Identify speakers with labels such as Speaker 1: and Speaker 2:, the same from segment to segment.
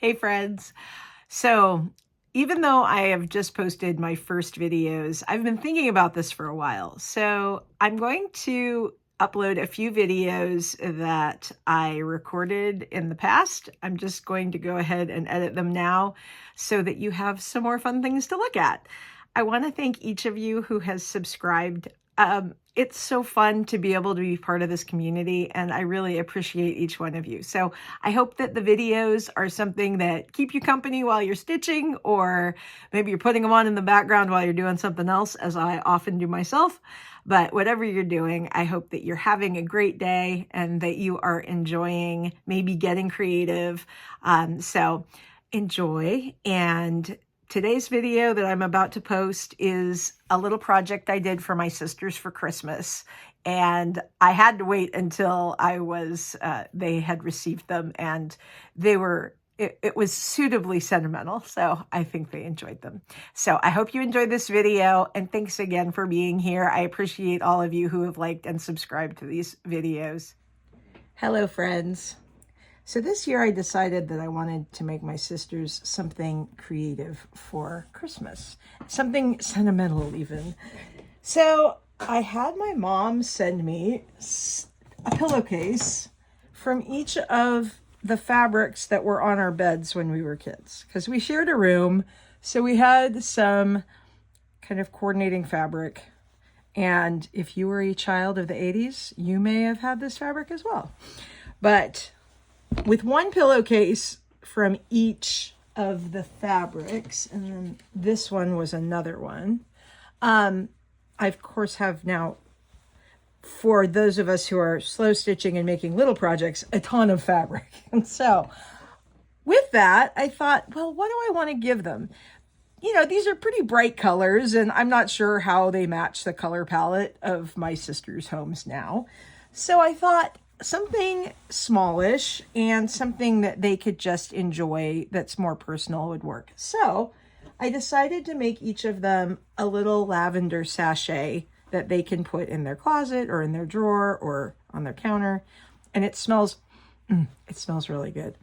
Speaker 1: Hey friends. So even though I have just posted my first videos, I've been thinking about this for a while. So I'm going to upload a few videos that I recorded in the past. I'm just going to go ahead and edit them now so that you have some more fun things to look at. I want to thank each of you who has subscribed. It's so fun to be able to be part of this community, and I really appreciate each one of you. So I hope that the videos are something that keep you company while you're stitching, or maybe you're putting them on in the background while you're doing something else, as I often do myself. But whatever you're doing, I hope that you're having a great day and that you are enjoying maybe getting creative. So enjoy. And today's video that I'm about to post is a little project I did for my sisters for Christmas. And I had to wait until they had received them, and it was suitably sentimental. So I think they enjoyed them. So I hope you enjoyed this video, and thanks again for being here. I appreciate all of you who have liked and subscribed to these videos. Hello, friends. So this year I decided that I wanted to make my sisters something creative for Christmas, something sentimental even. So I had my mom send me a pillowcase from each of the fabrics that were on our beds when we were kids, because we shared a room. So we had some kind of coordinating fabric. And if you were a child of the 80s, you may have had this fabric as well. But with one pillowcase from each of the fabrics, and then this one was another one. I, of course, have now, for those of us who are slow stitching and making little projects, a ton of fabric. And so with that, I thought, well, what do I want to give them? You know, these are pretty bright colors, and I'm not sure how they match the color palette of my sisters' homes now. So I thought, something smallish and something that they could just enjoy that's more personal would work. So I decided to make each of them a little lavender sachet that they can put in their closet or in their drawer or on their counter. And it smells really good.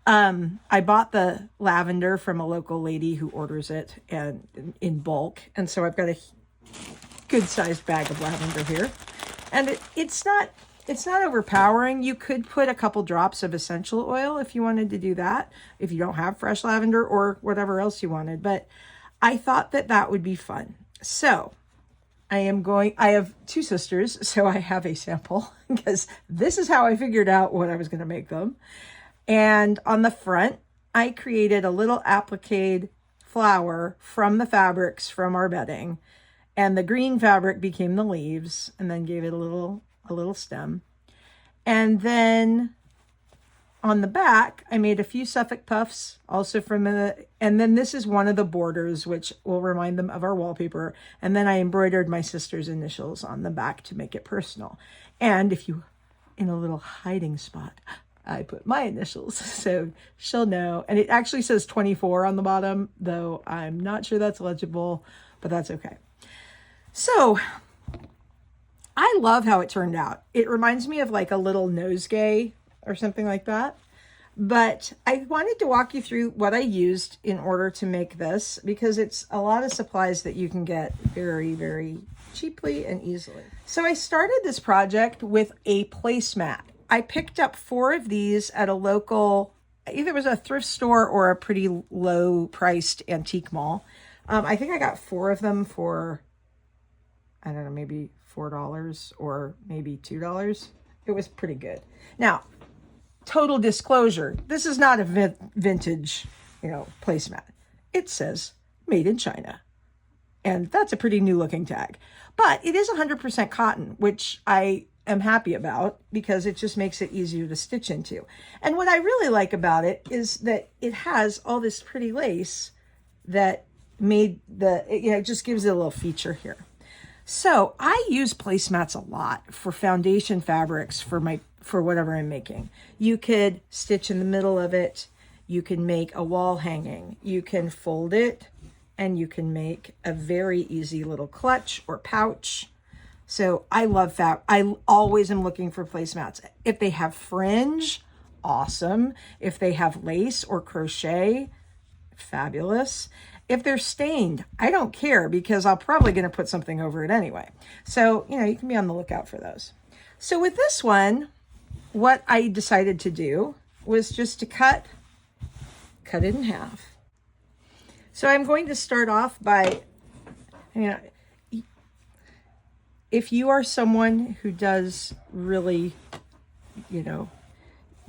Speaker 1: I bought the lavender from a local lady who orders it and in bulk. And so I've got a good sized bag of lavender here. And it's not overpowering. You could put a couple drops of essential oil if you wanted to do that, if you don't have fresh lavender or whatever else you wanted. But I thought that would be fun. So I have two sisters, so I have a sample because this is how I figured out what I was going to make them. And on the front, I created a little applique flower from the fabrics from our bedding. And the green fabric became the leaves, and then gave it a little stem. And then on the back, I made a few Suffolk puffs also and then this is one of the borders, which will remind them of our wallpaper. And then I embroidered my sister's initials on the back to make it personal. And in a little hiding spot, I put my initials, so she'll know. And it actually says 24 on the bottom, though I'm not sure that's legible, but that's okay. So I love how it turned out. It reminds me of like a little nosegay or something like that. But I wanted to walk you through what I used in order to make this, because it's a lot of supplies that you can get very, very cheaply and easily. So I started this project with a placemat. I picked up 4 of these at a local, either it was a thrift store or a pretty low priced antique mall. I think I got 4 of them for, I don't know, maybe $4 or maybe $2. It was pretty good. Now, total disclosure, this is not a vintage, placemat. It says made in China. And that's a pretty new looking tag. But it is 100% cotton, which I am happy about because it just makes it easier to stitch into. And what I really like about it is that it has all this pretty lace that it just gives it a little feature here. So I use placemats a lot for foundation fabrics for whatever I'm making. You could stitch in the middle of it. You can make a wall hanging. You can fold it, and you can make a very easy little clutch or pouch. So I love I always am looking for placemats. If they have fringe, awesome. If they have lace or crochet, fabulous. If they're stained, I don't care because I'm probably going to put something over it anyway. So, you know, you can be on the lookout for those. So with this one, what I decided to do was just to cut it in half. So I'm going to start off by, you know, if you are someone who does really, you know,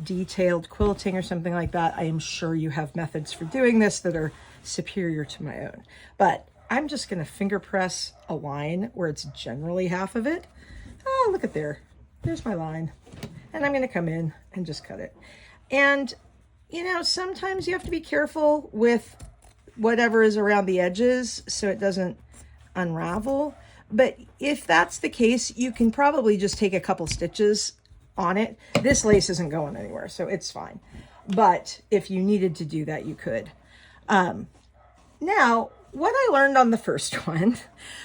Speaker 1: detailed quilting or something like that, I am sure you have methods for doing this that are superior to my own. But I'm just going to finger press a line where it's generally half of it. Oh, look at there. There's my line. And I'm going to come in and just cut it. And, you know, sometimes you have to be careful with whatever is around the edges so it doesn't unravel. But if that's the case, you can probably just take a couple stitches on it. This lace isn't going anywhere, so it's fine. But if you needed to do that, you could. Now, what I learned on the first one,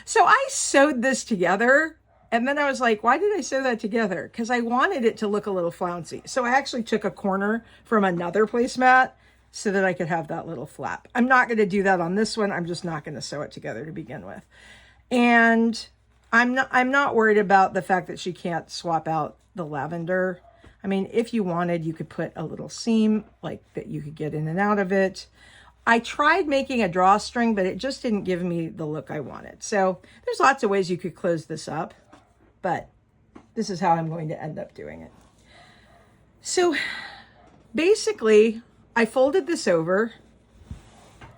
Speaker 1: so I sewed this together, and then I was like, why did I sew that together? Because I wanted it to look a little flouncy. So I actually took a corner from another placemat so that I could have that little flap. I'm not going to do that on this one. I'm just not going to sew it together to begin with. And I'm not worried about the fact that she can't swap out the lavender. I mean, if you wanted, you could put a little seam like that you could get in and out of it. I tried making a drawstring, but it just didn't give me the look I wanted. So there's lots of ways you could close this up, but this is how I'm going to end up doing it. So basically, I folded this over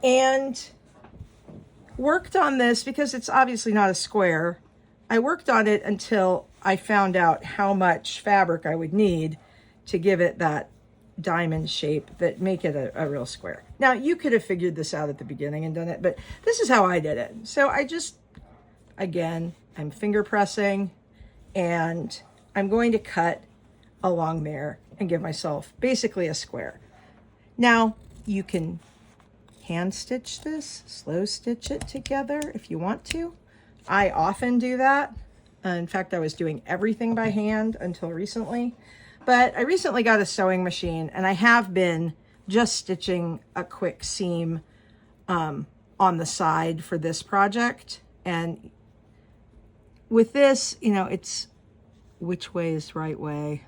Speaker 1: and worked on this because it's obviously not a square. I worked on it until I found out how much fabric I would need to give it that diamond shape that make it a real square. Now, you could have figured this out at the beginning and done it, but this is how I did it. So I just, again, I'm finger pressing and I'm going to cut along there and give myself basically a square. Now, you can hand stitch this, slow stitch it together if you want to. I often do that. In fact, I was doing everything by hand until recently. But I recently got a sewing machine and I have been just stitching a quick seam on the side for this project. And with this, you know, it's which way is the right way?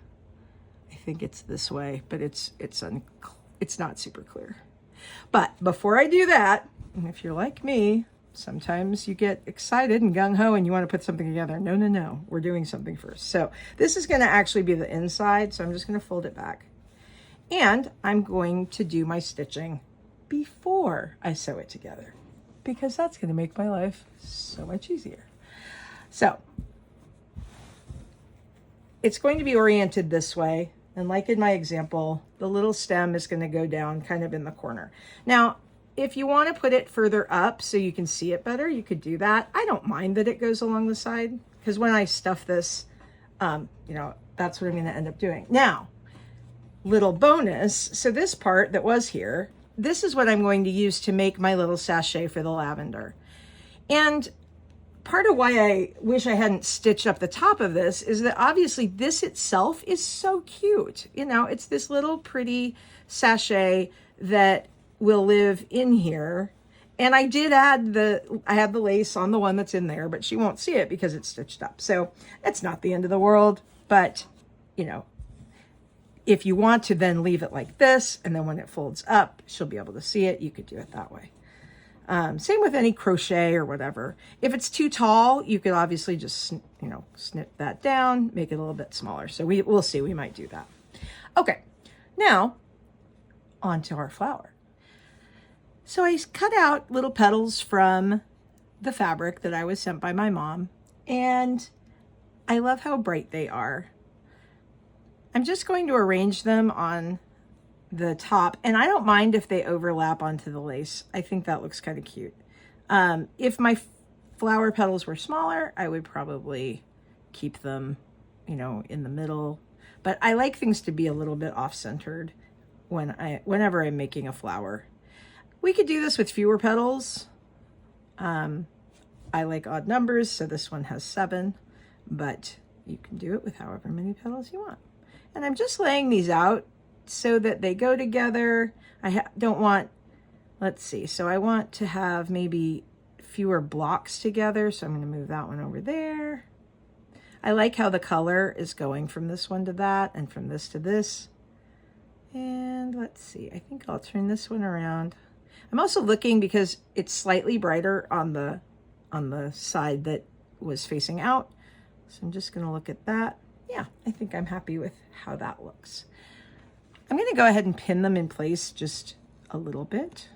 Speaker 1: I think it's this way, but it's not super clear. But before I do that, and if you're like me, sometimes you get excited and gung-ho and you want to put something together. No, no, no. We're doing something first. So this is going to actually be the inside. So I'm just going to fold it back. And I'm going to do my stitching before I sew it together because that's going to make my life so much easier. So it's going to be oriented this way. And like in my example, the little stem is going to go down kind of in the corner. Now, if you want to put it further up so you can see it better, you could do that. I don't mind that it goes along the side because when I stuff this, you know, that's what I'm going to end up doing. Now, little bonus. So this part that was here, this is what I'm going to use to make my little sachet for the lavender. And part of why I wish I hadn't stitched up the top of this is that obviously this itself is so cute. You know, it's this little pretty sachet that will live in here. And I did add I had the lace on the one that's in there, but she won't see it because it's stitched up. So it's not the end of the world, but you know, if you want to then leave it like this, and then when it folds up, she'll be able to see it. You could do it that way. Same with any crochet or whatever. If it's too tall, you could obviously just, you know, snip that down, make it a little bit smaller. So we'll see, we might do that. Okay, now onto our flower. So I cut out little petals from the fabric that I was sent by my mom, and I love how bright they are. I'm just going to arrange them on the top, and I don't mind if they overlap onto the lace. I think that looks kind of cute. If my flower petals were smaller, I would probably keep them, you know, in the middle. But I like things to be a little bit off-centered whenever I'm making a flower. We could do this with fewer petals. I like odd numbers, so this one has 7, but you can do it with however many petals you want. And I'm just laying these out so that they go together. I don't want, let's see, so I want to have maybe fewer blocks together, so I'm going to move that one over there. I like how the color is going from this one to that and from this to this. And let's see, I think I'll turn this one around. I'm also looking because it's slightly brighter on the side that was facing out. So I'm just going to look at that. Yeah, I think I'm happy with how that looks. I'm going to go ahead and pin them in place just a little bit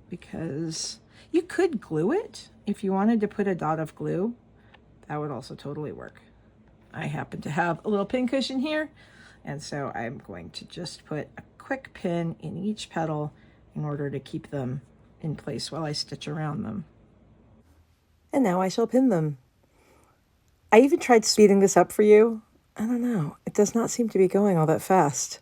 Speaker 1: because you could glue it if you wanted to put a dot of glue. That would also totally work. I happen to have a little pin cushion here, and so I'm going to just put a quick pin in each petal in order to keep them in place while I stitch around them. And now I shall pin them. I even tried speeding this up for you. I don't know, it does not seem to be going all that fast.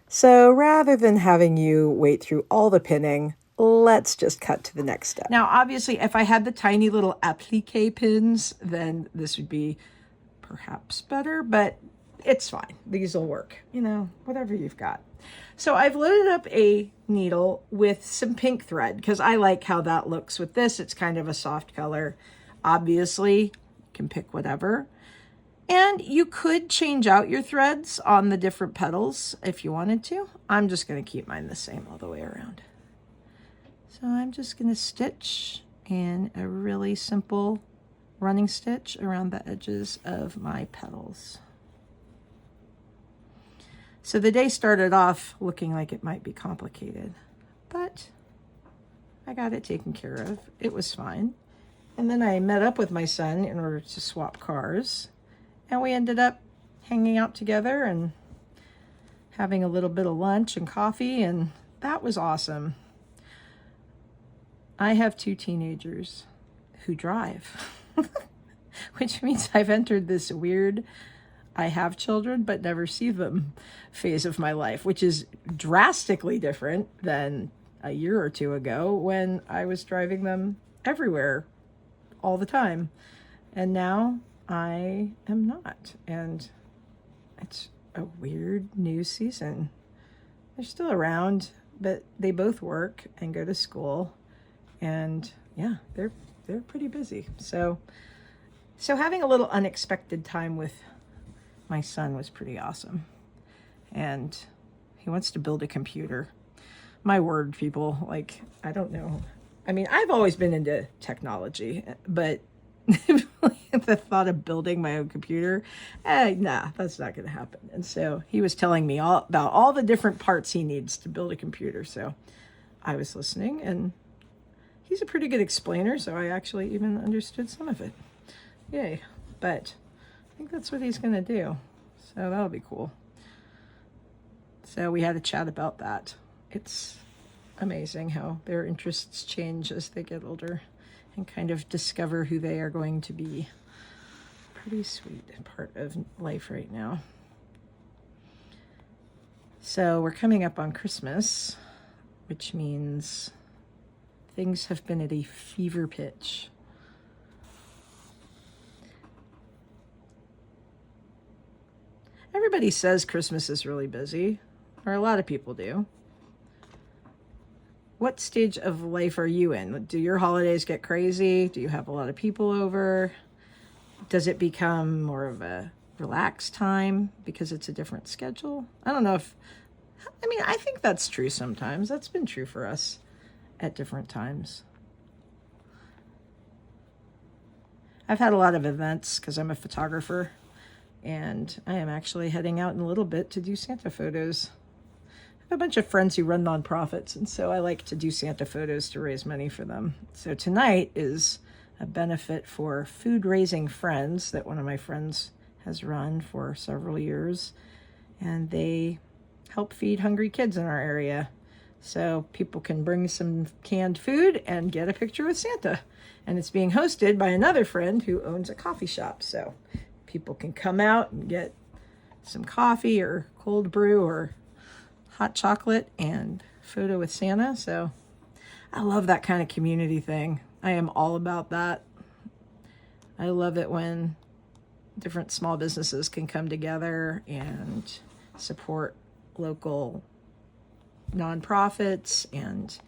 Speaker 1: So rather than having you wait through all the pinning, let's just cut to the next step. Now, obviously, if I had the tiny little applique pins, then this would be perhaps better, but it's fine. These will work, you know, whatever you've got. So I've loaded up a needle with some pink thread because I like how that looks with this. It's kind of a soft color. Obviously, you can pick whatever. And you could change out your threads on the different petals if you wanted to. I'm just going to keep mine the same all the way around. So I'm just going to stitch in a really simple running stitch around the edges of my petals. So the day started off looking like it might be complicated, but I got it taken care of. It was fine. And then I met up with my son in order to swap cars, and we ended up hanging out together and having a little bit of lunch and coffee, and that was awesome. I have 2 teenagers who drive, which means I've entered this weird I have children but never see them phase of my life, which is drastically different than a year or 2 ago when I was driving them everywhere all the time. And now I am not. And it's a weird new season. They're still around, but they both work and go to school. And yeah, they're pretty busy. So having a little unexpected time with my son was pretty awesome. And he wants to build a computer. My word, people, like, I don't know. I mean, I've always been into technology, but the thought of building my own computer, nah, that's not going to happen. And so he was telling me all about all the different parts he needs to build a computer. So I was listening, and he's a pretty good explainer, so I actually even understood some of it. Yay. But I think that's what he's going to do. So that'll be cool. So we had a chat about that. It's amazing how their interests change as they get older and kind of discover who they are going to be. Pretty sweet part of life right now. So we're coming up on Christmas, which means things have been at a fever pitch. Everybody says Christmas is really busy, or a lot of people do. What stage of life are you in? Do your holidays get crazy? Do you have a lot of people over? Does it become more of a relaxed time because it's a different schedule? I don't know if, I mean, I think that's true sometimes. That's been true for us at different times. I've had a lot of events because I'm a photographer, and I am actually heading out in a little bit to do Santa photos. I have a bunch of friends who run nonprofits, and so I like to do Santa photos to raise money for them. So tonight is a benefit for Food Raising Friends that one of my friends has run for several years, and they help feed hungry kids in our area. So people can bring some canned food and get a picture with Santa. And it's being hosted by another friend who owns a coffee shop. So people can come out and get some coffee or cold brew or hot chocolate and photo with Santa. So I love that kind of community thing. I am all about that. I love it when different small businesses can come together and support local nonprofits and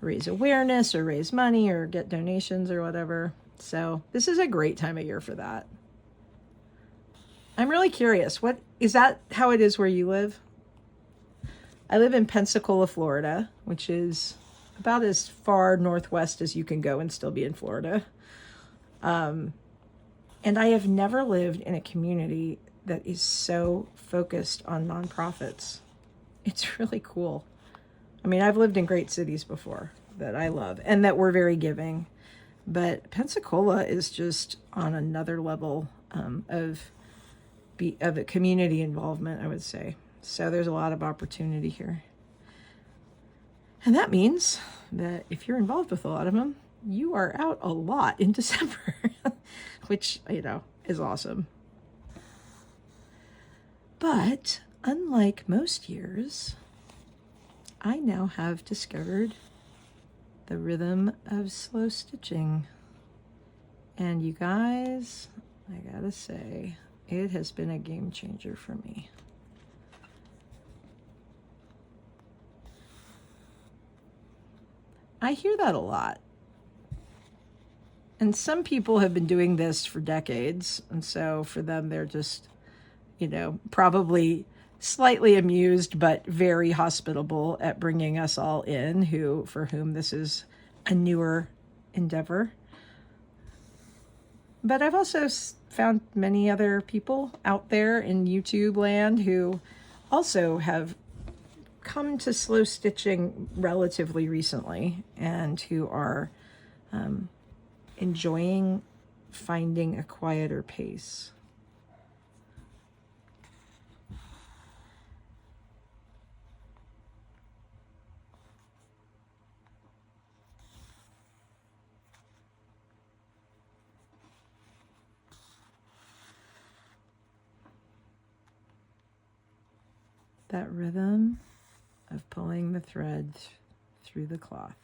Speaker 1: raise awareness or raise money or get donations or whatever. So this is a great time of year for that. I'm really curious. What is that how it is where you live? I live in Pensacola, Florida, which is about as far northwest as you can go and still be in Florida. And I have never lived in a community that is so focused on nonprofits. It's really cool. I mean, I've lived in great cities before that I love and that were very giving, but Pensacola is just on another level of a community involvement, I would say. So there's a lot of opportunity here. And that means that if you're involved with a lot of them, you are out a lot in December, which, is awesome. But unlike most years, I now have discovered the rhythm of slow stitching. And you guys, I gotta say, it has been a game changer for me. I hear that a lot. And some people have been doing this for decades. And so for them, they're just, probably slightly amused, but very hospitable at bringing us all in for whom this is a newer endeavor. But I've also found many other people out there in YouTube land who also have come to slow stitching relatively recently and who are enjoying finding a quieter pace. That rhythm of pulling the thread through the cloth.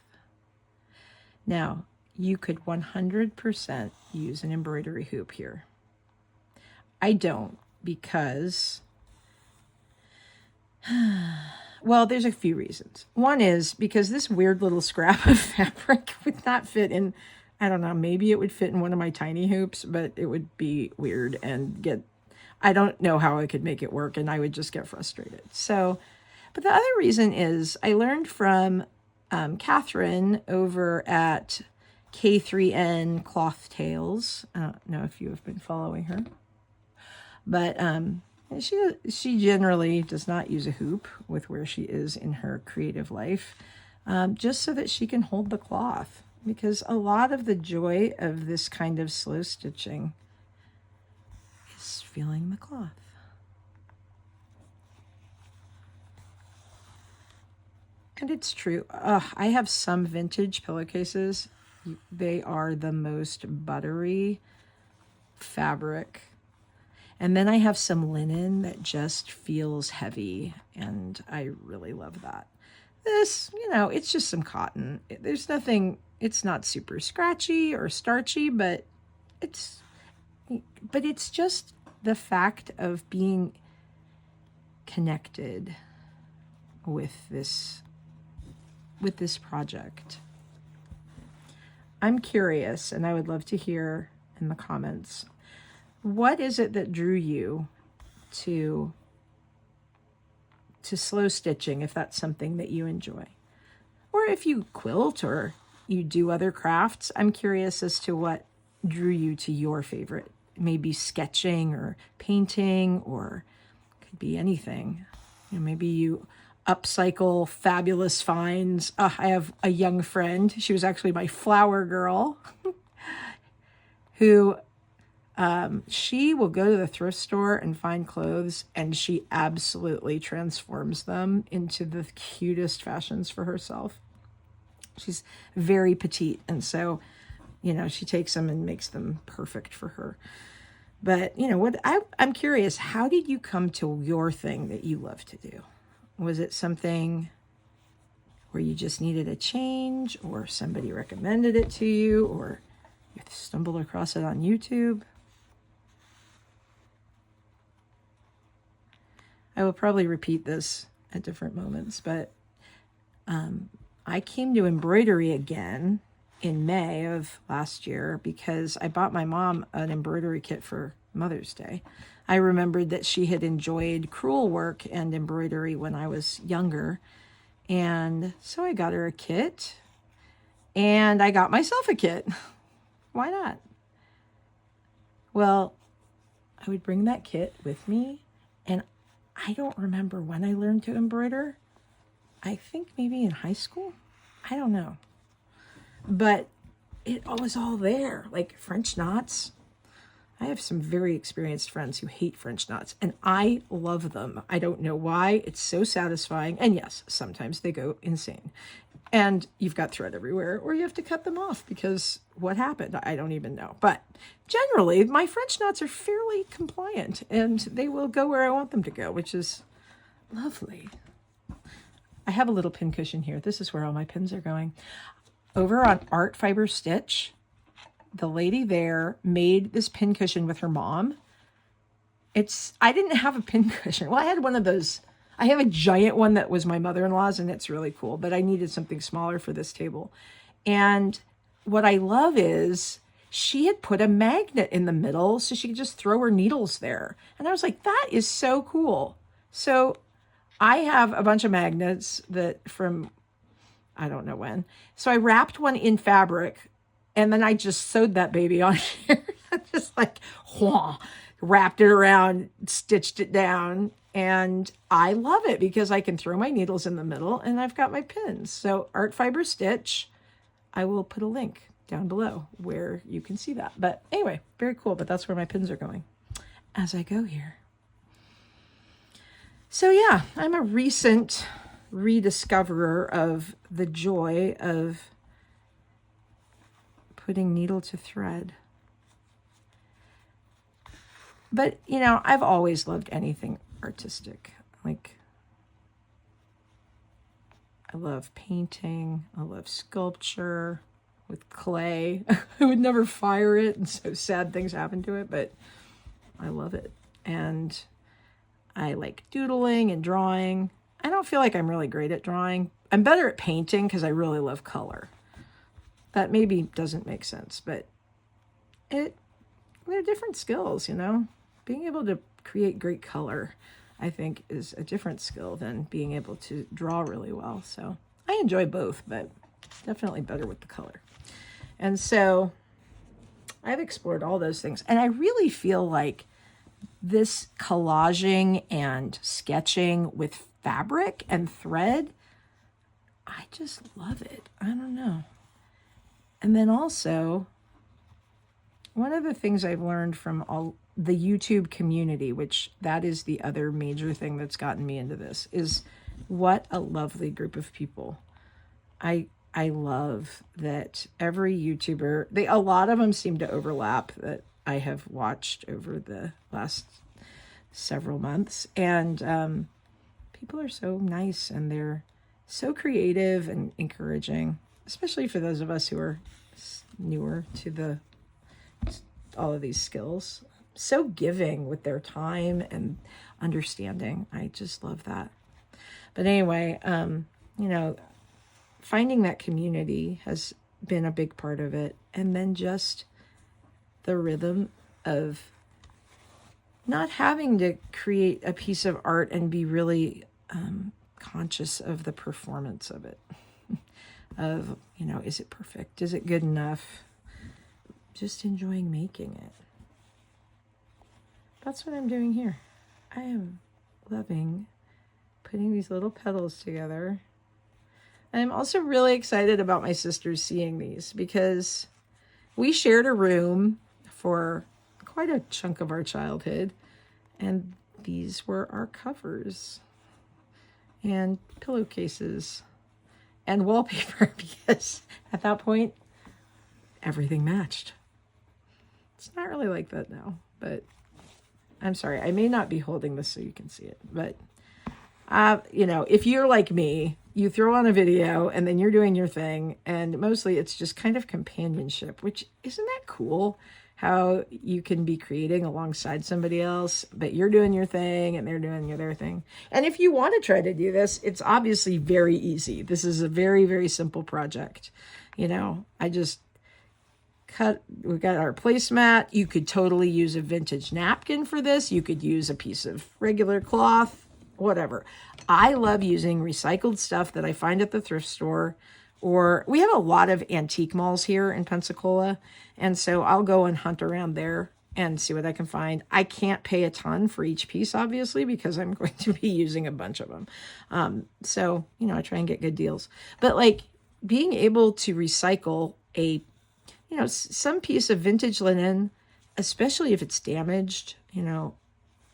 Speaker 1: Now, you could 100% use an embroidery hoop here. I don't because, well, there's a few reasons. One is because this weird little scrap of fabric would not fit in, I don't know, maybe it would fit in one of my tiny hoops, but it would be weird and I don't know how I could make it work, and I would just get frustrated. So, but the other reason is I learned from Catherine over at K3N Cloth Tales. I don't know if you have been following her, but she generally does not use a hoop with where she is in her creative life, just so that she can hold the cloth, because a lot of the joy of this kind of slow stitching is feeling the cloth. And it's true. I have some vintage pillowcases. They are the most buttery fabric. And then I have some linen that just feels heavy, and I really love that. This, it's just some cotton. There's nothing, it's not super scratchy or starchy, but it's just the fact of being connected with this project. I'm curious, and I would love to hear in the comments, what is it that drew you to slow stitching, if that's something that you enjoy? Or if you quilt or you do other crafts, I'm curious as to what drew you to your favorite. Maybe sketching or painting, or could be anything. Maybe you upcycle fabulous finds. I have a young friend. She was actually my flower girl who she will go to the thrift store and find clothes, and she absolutely transforms them into the cutest fashions for herself. She's very petite, and so she takes them and makes them perfect for her. But I'm curious, how did you come to your thing that you love to do? Was it something where you just needed a change, or somebody recommended it to you, or you stumbled across it on YouTube? I will probably repeat this at different moments. But I came to embroidery again in May of last year because I bought my mom an embroidery kit for Mother's Day. I remembered that she had enjoyed crewel work and embroidery when I was younger. And so I got her a kit, and I got myself a kit. Why not? Well, I would bring that kit with me, and I don't remember when I learned to embroider. I think maybe in high school. I don't know. But it was all there, like French knots. I have some very experienced friends who hate French knots, and I love them. I don't know why. It's so satisfying. And yes, sometimes they go insane. And you've got thread everywhere, or you have to cut them off because what happened? I don't even know. But generally, my French knots are fairly compliant, and they will go where I want them to go, which is lovely. I have a little pin cushion here. This is where all my pins are going. Over on Art Fiber Stitch, the lady there made this pin cushion with her mom. I didn't have a pin cushion. Well, I had one of those. I have a giant one that was my mother-in-law's, and it's really cool, but I needed something smaller for this table. And what I love is she had put a magnet in the middle so she could just throw her needles there. And I was like, that is so cool. So I have a bunch of magnets that from, I don't know when. So I wrapped one in fabric, and then I just sewed that baby on here. Just like, wrapped it around, stitched it down. And I love it because I can throw my needles in the middle and I've got my pins. So Art Fiber Stitch, I will put a link down below where you can see that. But anyway, very cool. But that's where my pins are going as I go here. So yeah, I'm a recent rediscoverer of the joy of putting needle to thread. But, you know, I've always loved anything artistic. Like, I love painting. I love sculpture with clay. I would never fire it, and so sad things happen to it, but I love it. And I like doodling and drawing. I don't feel like I'm really great at drawing. I'm better at painting because I really love color. That maybe doesn't make sense, but they're different skills, you know? Being able to create great color, I think, is a different skill than being able to draw really well. So I enjoy both, but definitely better with the color. And so I've explored all those things. And I really feel like this collaging and sketching with fabric and thread, I just love it. I don't know. And then also, one of the things I've learned from all the YouTube community, which that is the other major thing that's gotten me into this, is what a lovely group of people. I love that every YouTuber, a lot of them seem to overlap that I have watched over the last several months. And people are so nice and they're so creative and encouraging, especially for those of us who are newer to all of these skills. So giving with their time and understanding. I just love that. But anyway, you know, finding that community has been a big part of it. And then just the rhythm of not having to create a piece of art and be really conscious of the performance of it. Of, you know, is it perfect? Is it good enough? Just enjoying making it. That's what I'm doing here. I am loving putting these little petals together. And I'm also really excited about my sisters seeing these because we shared a room for quite a chunk of our childhood. And these were our covers and pillowcases and wallpaper because at that point, everything matched. It's not really like that now, but I'm sorry. I may not be holding this so you can see it, but you know, if you're like me, you throw on a video and then you're doing your thing, and mostly it's just kind of companionship, which isn't that cool? how you can be creating alongside somebody else, but you're doing your thing and they're doing their thing. And if you want to try to do this, it's obviously very easy. This is a very, very simple project. You know, I just we got our placemat. You could totally use a vintage napkin for this. You could use a piece of regular cloth, whatever. I love using recycled stuff that I find at the thrift store, or we have a lot of antique malls here in Pensacola. And so I'll go and hunt around there and see what I can find. I can't pay a ton for each piece, obviously, because I'm going to be using a bunch of them. So, you know, I try and get good deals. But like being able to recycle some piece of vintage linen, especially if it's damaged,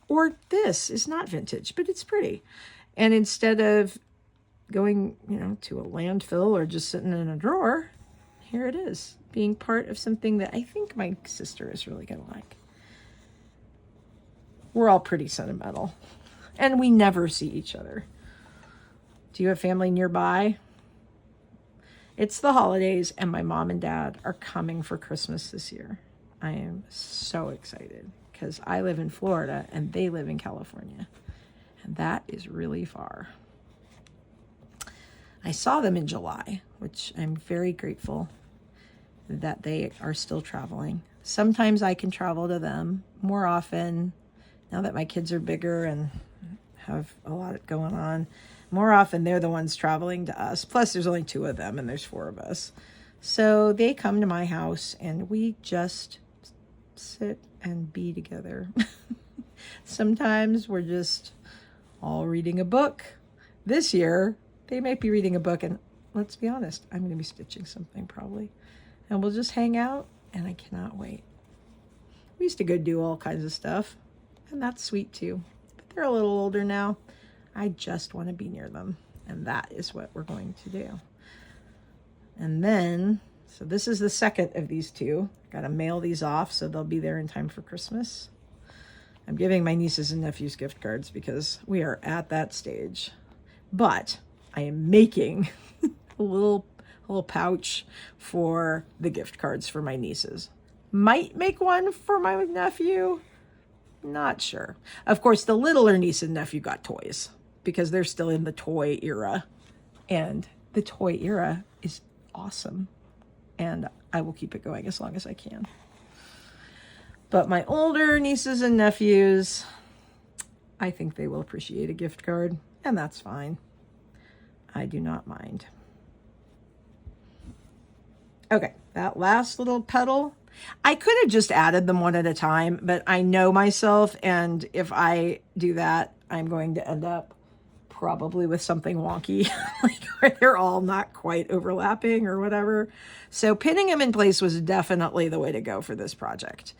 Speaker 1: or this is not vintage, but it's pretty. And instead of going, to a landfill or just sitting in a drawer, here it is, being part of something that I think my sister is really going to like. We're all pretty sentimental, and we never see each other. Do you have family nearby? It's the holidays, and my mom and dad are coming for Christmas this year. I am so excited because I live in Florida and they live in California, and that is really far. I saw them in July, which I'm very grateful that they are still traveling. Sometimes I can travel to them. More often, now that my kids are bigger and have a lot going on, more often they're the ones traveling to us. Plus there's only 2 of them and there's 4 of us. So they come to my house and we just sit and be together. Sometimes we're just all reading a book. This year, they might be reading a book, and let's be honest, I'm going to be stitching something probably. And we'll just hang out, and I cannot wait. We used to go do all kinds of stuff, and that's sweet too. But they're a little older now. I just want to be near them, and that is what we're going to do. And then, so this is the second of these 2. Got to mail these off so they'll be there in time for Christmas. I'm giving my nieces and nephews gift cards because we are at that stage. But I am making a little pouch for the gift cards for my nieces. Might make one for my nephew. Not sure. Of course, the littler niece and nephew got toys because they're still in the toy era. And the toy era is awesome. And I will keep it going as long as I can. But my older nieces and nephews, I think they will appreciate a gift card. And that's fine. I do not mind. Okay, that last little petal, I could have just added them one at a time, but I know myself, and if I do that, I'm going to end up probably with something wonky, like where they're all not quite overlapping or whatever. So pinning them in place was definitely the way to go for this project.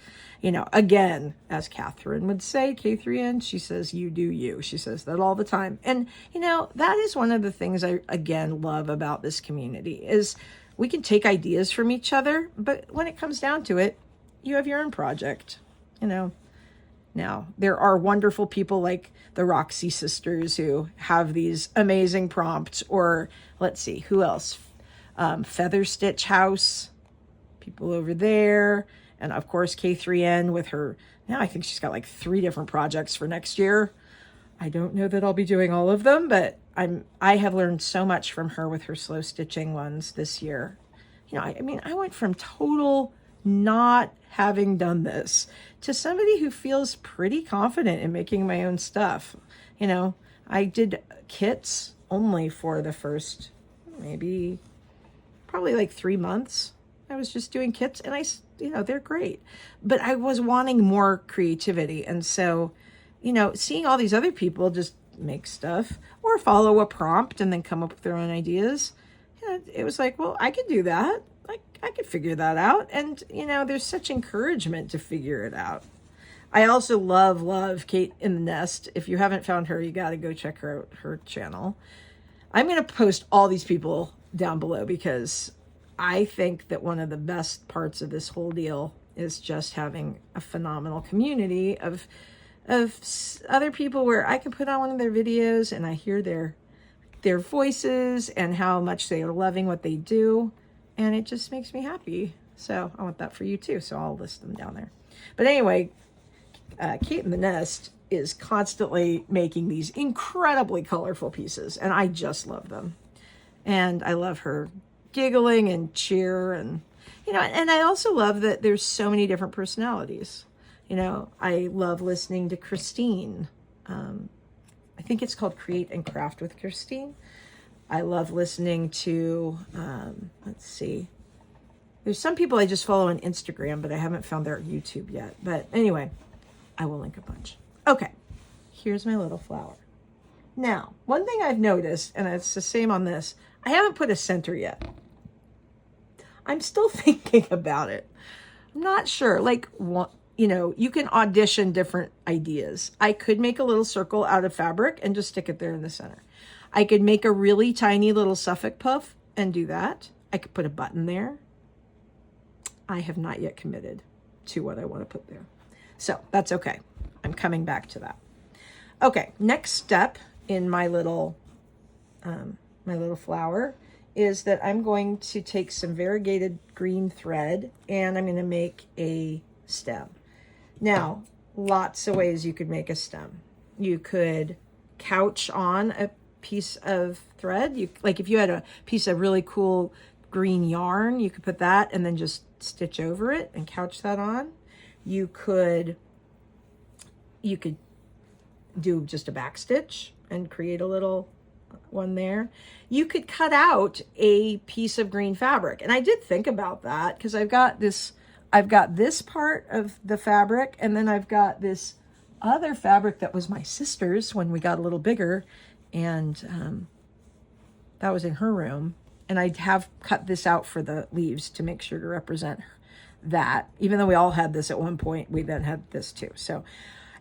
Speaker 1: Again, as Catherine would say, K3N, she says, you do you. She says that all the time. And, that is one of the things I, again, love about this community is we can take ideas from each other, but when it comes down to it, you have your own project, Now, there are wonderful people like the Roxy sisters who have these amazing prompts, or let's see, who else? Feather Stitch House, people over there. And of course, K3N with her, now I think she's got like 3 different projects for next year. I don't know that I'll be doing all of them, but I have learned so much from her with her slow stitching ones this year. I went from total not having done this to somebody who feels pretty confident in making my own stuff. I did kits only for the first probably like 3 months. I was just doing kits, and they're great, but I was wanting more creativity. And so, seeing all these other people just make stuff or follow a prompt and then come up with their own ideas, it was like, well, I could do that. I could figure that out. And, there's such encouragement to figure it out. I also love Kate in the Nest. If you haven't found her, you got to go check her channel. I'm going to post all these people down below because I think that one of the best parts of this whole deal is just having a phenomenal community of other people where I can put on one of their videos and I hear their voices and how much they are loving what they do. And it just makes me happy. So I want that for you too. So I'll list them down there. But anyway, Kate in the Nest is constantly making these incredibly colorful pieces, and I just love them. And I love her giggling and cheer, and and I also love that there's so many different personalities. I love listening to Christine. I think it's called Create and Craft with Christine. I love listening to, let's see. There's some people I just follow on Instagram, but I haven't found their YouTube yet. But anyway, I will link a bunch. Okay, here's my little flower. Now, one thing I've noticed, and it's the same on this, I haven't put a center yet. I'm still thinking about it. I'm not sure. Like, you can audition different ideas. I could make a little circle out of fabric and just stick it there in the center. I could make a really tiny little Suffolk puff and do that. I could put a button there. I have not yet committed to what I want to put there. So that's okay. I'm coming back to that. Okay, next step in my little flower is that I'm going to take some variegated green thread and I'm going to make a stem. Now, lots of ways you could make a stem. You could couch on a piece of thread. Like if you had a piece of really cool green yarn, you could put that and then just stitch over it and couch that on. You could do just a back stitch and create a little one there. You could cut out a piece of green fabric. And I did think about that because I've got this part of the fabric, and then I've got this other fabric that was my sister's when we got a little bigger, and that was in her room. And I have cut this out for the leaves to make sure to represent that. Even though we all had this at one point, we then had this too. So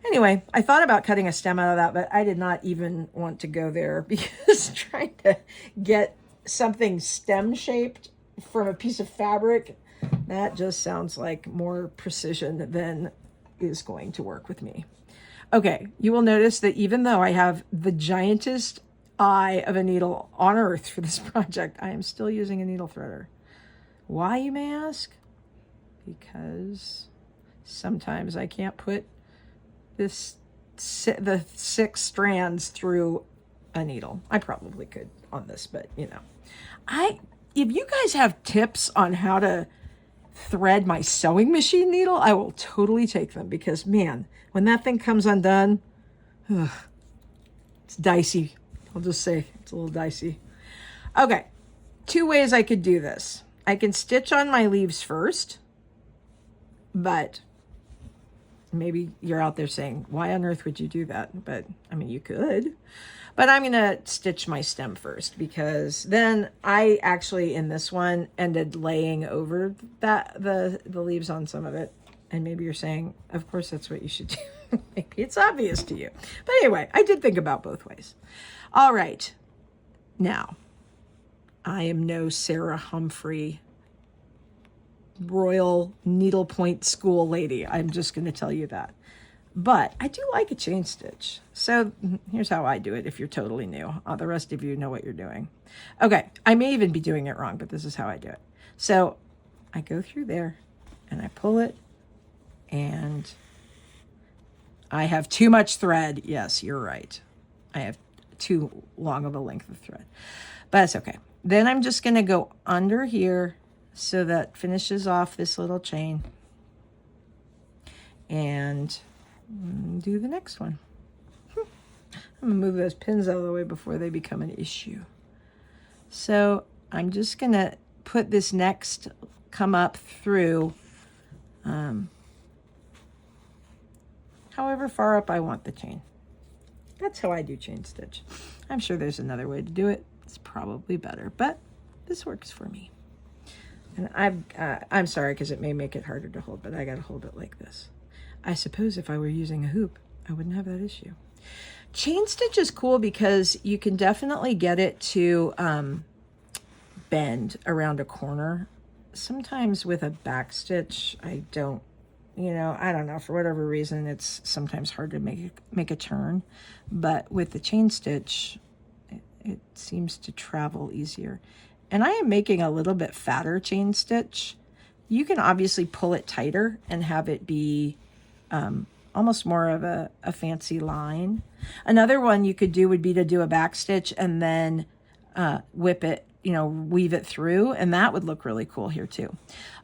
Speaker 1: anyway, I thought about cutting a stem out of that, but I did not even want to go there because trying to get something stem shaped from a piece of fabric, that just sounds like more precision than is going to work with me. Okay, you will notice that even though I have the giantest eye of a needle on earth for this project, I am still using a needle threader. Why, you may ask? Because sometimes I can't put the 6 strands through a needle. I probably could on this, but if you guys have tips on how to thread my sewing machine needle, I will totally take them, because man, when that thing comes undone, it's dicey. I'll just say it's a little dicey. Okay, 2 ways I could do this. I can stitch on my leaves first, but maybe you're out there saying, why on earth would you do that? But I mean, you could. But I'm going to stitch my stem first, because then I actually, in this one, ended laying over the leaves on some of it. And maybe you're saying, of course, that's what you should do. Maybe it's obvious to you. But anyway, I did think about both ways. All right. Now, I am no Sarah Humphrey Royal Needlepoint School lady. I'm just going to tell you that. But I do like a chain stitch. So here's how I do it if you're totally new. The rest of you know what you're doing. Okay, I may even be doing it wrong, but this is how I do it. So I go through there and I pull it, and I have too much thread. Yes, you're right. I have too long of a length of thread, but that's okay. Then I'm just going to go under here so that finishes off this little chain, and do the next one. I'm gonna move those pins out of the way before they become an issue. So I'm just gonna put this next, come up through however far up I want the chain. That's how I do chain stitch. I'm sure there's another way to do it. It's probably better, but this works for me. And I'm sorry, because it may make it harder to hold, but I gotta hold it like this. I suppose if I were using a hoop, I wouldn't have that issue. Chain stitch is cool because you can definitely get it to bend around a corner. Sometimes with a back stitch, I don't know, for whatever reason, it's sometimes hard to make a turn. But with the chain stitch, it seems to travel easier. And I am making a little bit fatter chain stitch you can obviously pull it tighter and have it be almost more of a fancy line. Another one you could do would be to do a back stitch and then whip it, weave it through, and that would look really cool here too.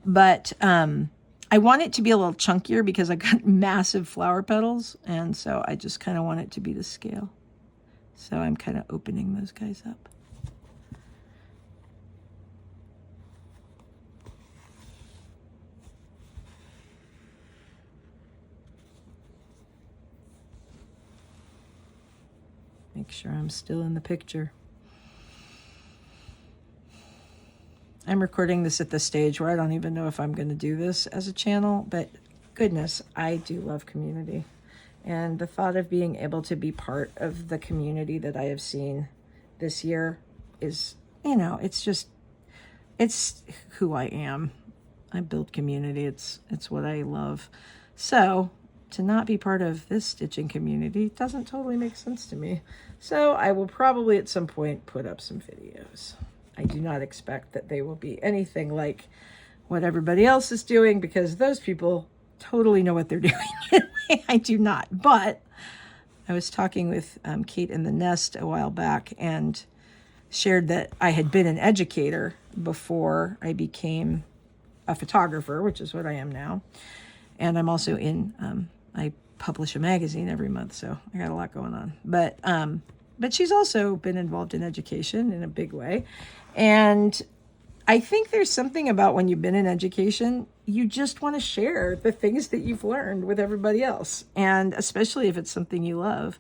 Speaker 1: But I want it to be a little chunkier because I've got massive flower petals, and so I just kind of want it to be to scale. So I'm kind of opening those guys up. Make sure I'm still in the picture. I'm recording this at the stage where I don't even know if I'm going to do this as a channel, but goodness, I do love community. And the thought of being able to be part of the community that I have seen this year is, it's who I am. I build community. It's what I love. So to not be part of this stitching community doesn't totally make sense to me. So I will probably at some point put up some videos. I do not expect that they will be anything like what everybody else is doing, because those people totally know what they're doing. I do not. But I was talking with Kate in the Nest a while back and shared that I had been an educator before I became a photographer, which is what I am now. And I'm also I publish a magazine every month, so I got a lot going on. But she's also been involved in education in a big way. And I think there's something about when you've been in education, you just want to share the things that you've learned with everybody else, and especially if it's something you love.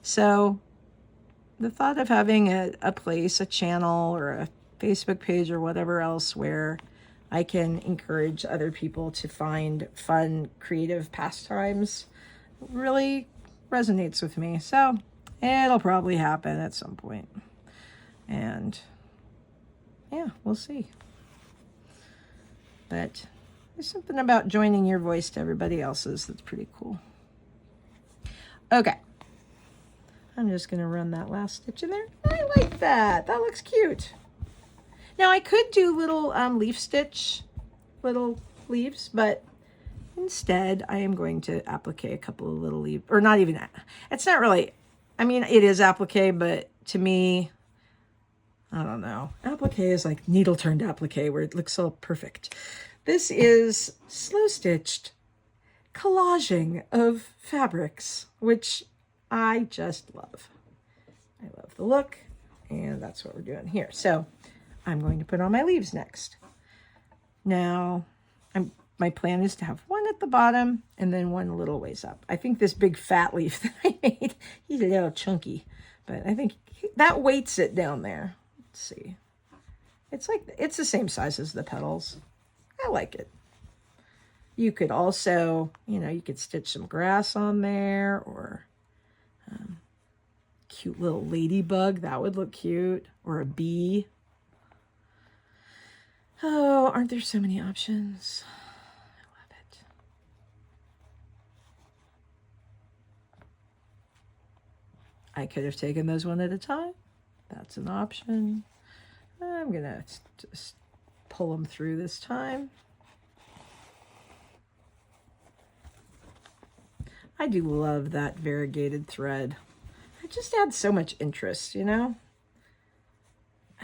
Speaker 1: So the thought of having a place, a channel, or a Facebook page or whatever else where I can encourage other people to find fun, creative pastimes really resonates with me. So it'll probably happen at some point. And yeah, we'll see. But there's something about joining your voice to everybody else's that's pretty cool. Okay. I'm just going to run that last stitch in there. I like that. That looks cute. Now I could do little leaf stitch, little leaves, but instead I am going to applique a couple of little leaves, or not even, it's not really, I mean, it is applique, but to me, I don't know. Applique is like needle turned applique where it looks all perfect. This is slow stitched collaging of fabrics, which I just love. I love the look, and that's what we're doing here. So I'm going to put on my leaves next. Now, my plan is to have one at the bottom and then one a little ways up. I think this big fat leaf that I made, he's a little chunky, but I think that weights it down there. Let's see. It's the same size as the petals. I like it. You could also, you could stitch some grass on there, or cute little ladybug. That would look cute. Or a bee. Oh, aren't there so many options? I love it. I could have taken those one at a time. That's an option. I'm going to just pull them through this time. I do love that variegated thread. It just adds so much interest, I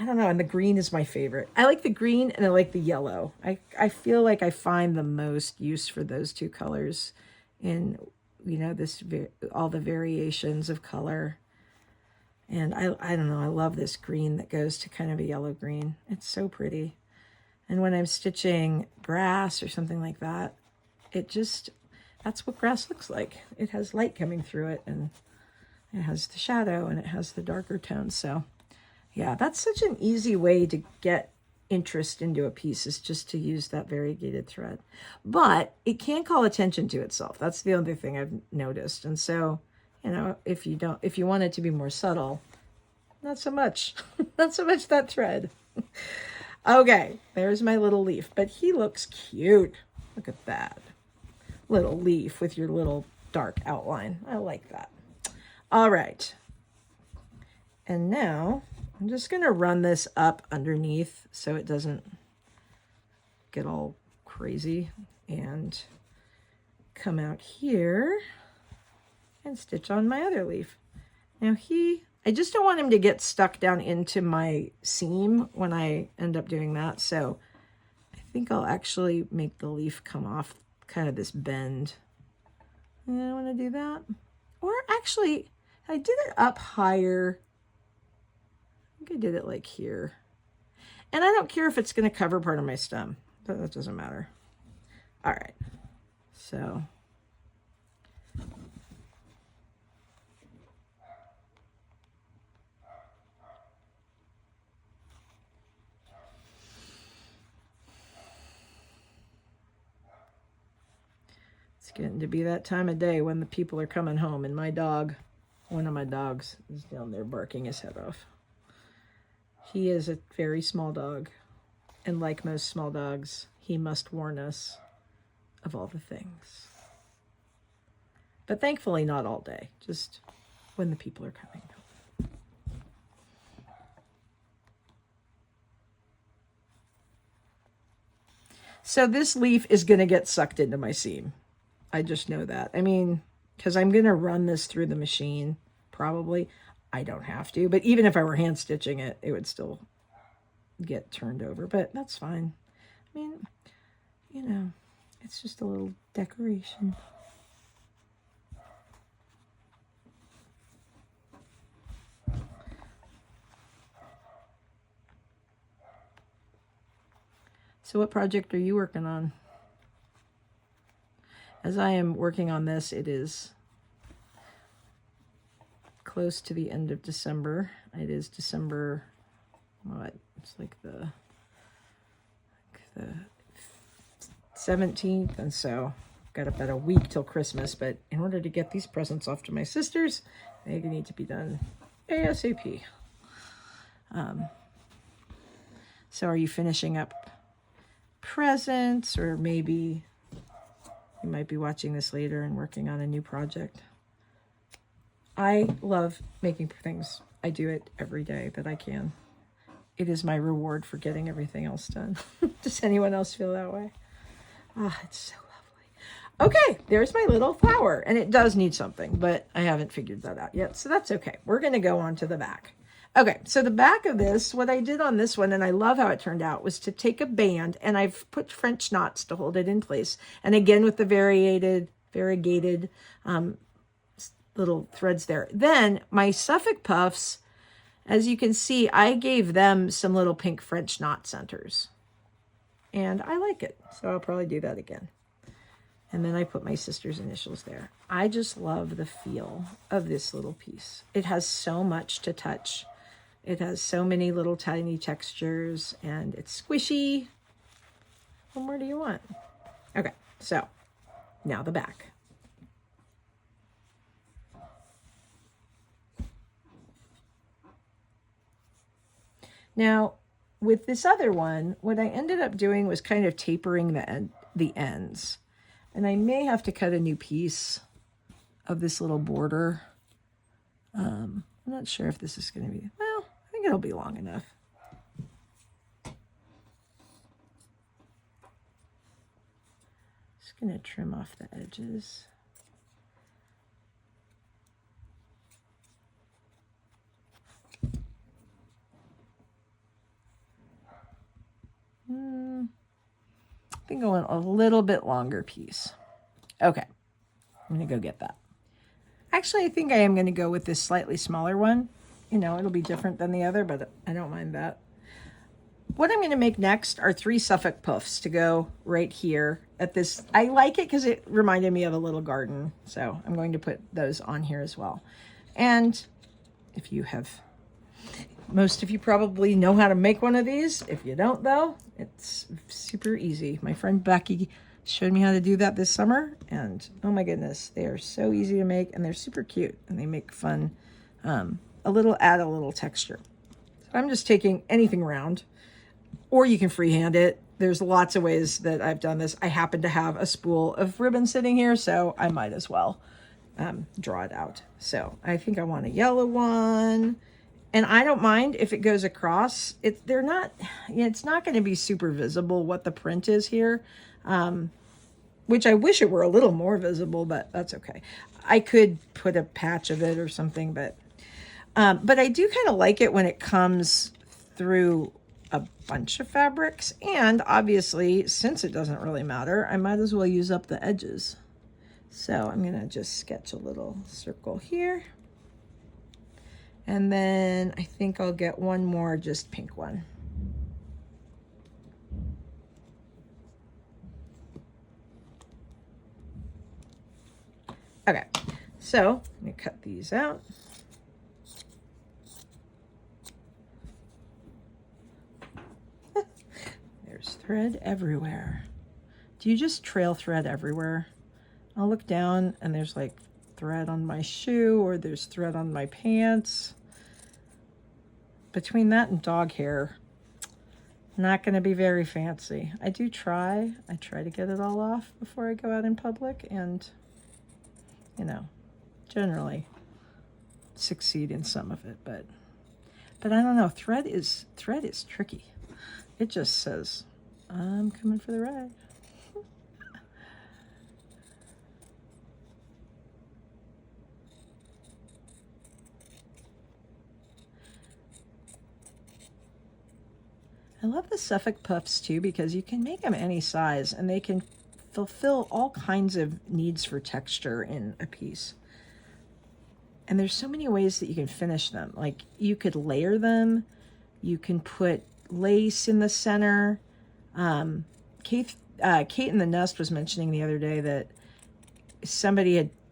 Speaker 1: don't know, and the green is my favorite. I like the green and I like the yellow. I feel like I find the most use for those two colors in, all the variations of color. And I don't know, I love this green that goes to kind of a yellow green. It's so pretty. And when I'm stitching grass or something like that, that's what grass looks like. It has light coming through it, and it has the shadow, and it has the darker tones. So yeah, that's such an easy way to get interest into a piece, is just to use that variegated thread. But it can call attention to itself. That's the other thing I've noticed. And so, if you want it to be more subtle, not so much, not so much that thread. Okay, there's my little leaf, but he looks cute. Look at that little leaf with your little dark outline. I like that. All right. And now I'm just going to run this up underneath so it doesn't get all crazy and come out here and stitch on my other leaf. Now I just don't want him to get stuck down into my seam when I end up doing that. So I think I'll actually make the leaf come off kind of this bend. And I want to do that. Or actually, I did it up higher. I think I did it like here. And I don't care if it's going to cover part of my stem. That doesn't matter. All right. So it's getting to be that time of day when the people are coming home, and one of my dogs is down there barking his head off. He is a very small dog, and like most small dogs, he must warn us of all the things. But thankfully not all day, just when the people are coming home. So this leaf is going to get sucked into my seam. I just know that. I mean, because I'm going to run this through the machine, probably. I don't have to, but even if I were hand stitching it, it would still get turned over, but that's fine. I mean, you know, it's just a little decoration. So what project are you working on? As I am working on this, it is close to the end of December. It is December, what? It's like the 17th, and so I've got about a week till Christmas, but in order to get these presents off to my sisters, they need to be done ASAP. So are you finishing up presents, or maybe you might be watching this later and working on a new project? I love making things. I do it every day that I can. It is my reward for getting everything else done. Does anyone else feel that way? Ah, it's so lovely. Okay, there's my little flower, and it does need something, but I haven't figured that out yet, so that's okay. We're going to go on to the back. Okay, so the back of this, what I did on this one, and I love how it turned out, was to take a band, and I've put French knots to hold it in place. And again, with the variegated little threads there. Then my Suffolk puffs, as you can see, I gave them some little pink French knot centers. And I like it, so I'll probably do that again. And then I put my sister's initials there. I just love the feel of this little piece. It has so much to touch. It has so many little tiny textures, and it's squishy. What more do you want? Okay, so now the back. Now, with this other one, what I ended up doing was kind of tapering the ends. And I may have to cut a new piece of this little border. I'm not sure if this is going to be, well, I think it'll be long enough. Just going to trim off the edges. I think I want a little bit longer piece. Okay, I'm going to go get that. Actually, I think I am going to go with this slightly smaller one. You know, it'll be different than the other, but I don't mind that. What I'm going to make next are 3 Suffolk puffs to go right here at this. I like it because it reminded me of a little garden, so I'm going to put those on here as well. And if you have... Most of you probably know how to make one of these. If you don't, though, it's super easy. My friend Becky showed me how to do that this summer, and oh my goodness, they are so easy to make, and they're super cute, and they make fun, add a little texture. So I'm just taking anything round, or you can freehand it. There's lots of ways that I've done this. I happen to have a spool of ribbon sitting here, so I might as well draw it out. So I think I want a yellow one. And I don't mind if it goes across. They're not, it's not going to be super visible what the print is here, which I wish it were a little more visible, but that's okay. I could put a patch of it or something, but I do kind of like it when it comes through a bunch of fabrics. And obviously, since it doesn't really matter, I might as well use up the edges. So I'm going to just sketch a little circle here. And then I think I'll get one more just pink one. Okay, so let me cut these out. There's thread everywhere. Do you just trail thread everywhere? I'll look down and there's like thread on my shoe, or there's thread on my pants. Between that and dog hair, not going to be very fancy. I do try. I try to get it all off before I go out in public, and you know, generally succeed in some of it, but I don't know. Thread is tricky. It just says, I'm coming for the ride. I love the Suffolk puffs too, because you can make them any size and they can fulfill all kinds of needs for texture in a piece. And there's so many ways that you can finish them. Like you could layer them, you can put lace in the center. Kate in the Nest was mentioning the other day that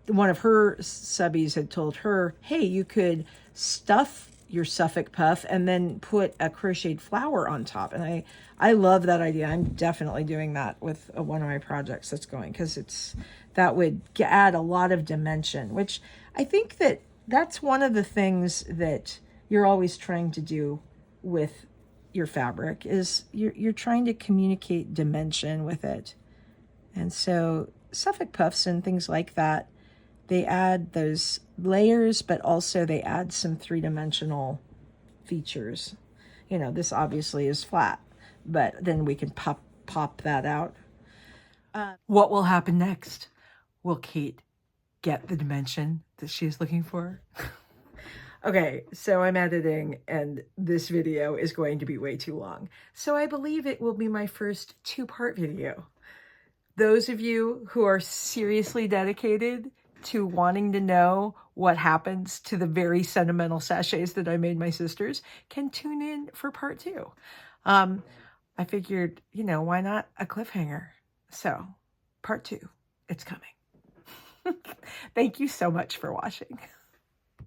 Speaker 1: one of her subbies had told her, hey, you could stuff your Suffolk puff and then put a crocheted flower on top. And I love that idea. I'm definitely doing that with one of my projects that's going, because that would add a lot of dimension, which I think that's one of the things that you're always trying to do with your fabric, is you're trying to communicate dimension with it. And so Suffolk puffs and things like that, they add those layers, but also they add some three-dimensional features. You know, this obviously is flat, but then we can pop that out. What will happen next? Will Kate get the dimension that she's looking for? Okay, so I'm editing and this video is going to be way too long. So I believe it will be my first two-part video. Those of you who are seriously dedicated to wanting to know what happens to the very sentimental sachets that I made my sisters can tune in for part 2. I figured, why not a cliffhanger? So part 2, it's coming. Thank you so much for watching.